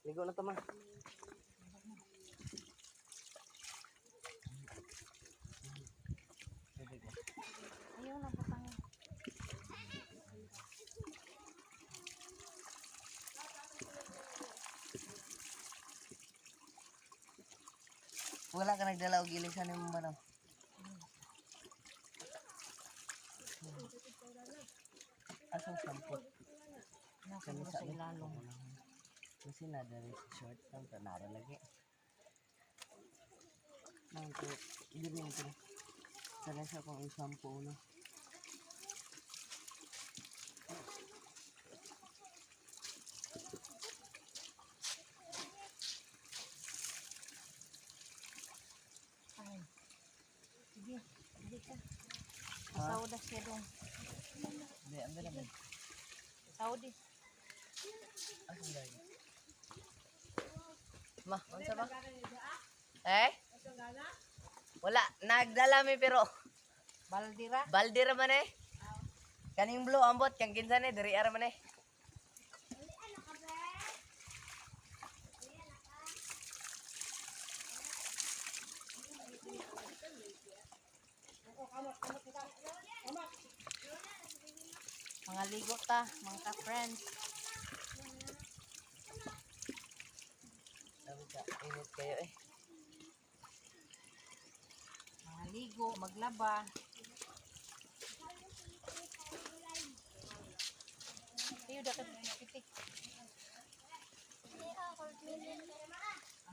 Ligo na to ma. Ayaw na patang. Wala ka nagdala og ilisan ni mo ba no? Asang sampot? Nasa sa ilalong. Kasi nadari sa short lang ka nara lagi. Nang ko giling ko. Sana siya kung i-shampoo no. Ay. Sige, sige ka. Masaudas siya dong. Di ambil naman. Saudi. Asang lagi. Ma, unsa ba? Eh? Wala, nagdala mi pero Baldira. balde ra man eh. Kaning blue ambot kang kinsa ni diri ara man eh. Mga ligo ta, mga ka-friends. Sabi ka, init kayo eh. Mga ligo, maglaba. Ayaw dapat pitik.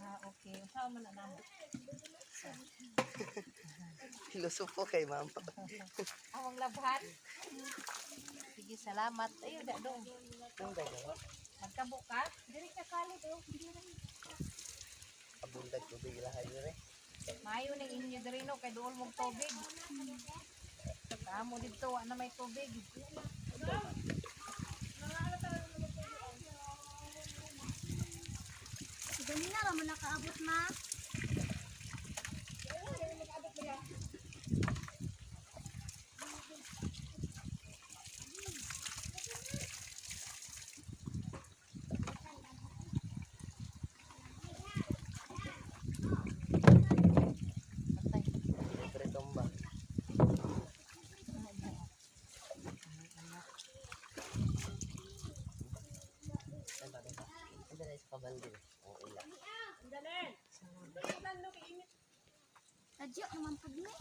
Ah, okay. Saan man na namo? Lusog po kay mama. Awang labhan. Sige, salamat. Ayaw da dong. Nung dalawa, Magkabo ka? Diri ka kali do. abundag ko bigla kayo eh. Mayo ning inyo diri no kay duol mong tubig. Kamo dito wa na may tubig. Dali na raman nakaabot ma. Patay. Libre tumba. Ito na sa kabalde. O ila. Adyo naman pag ni.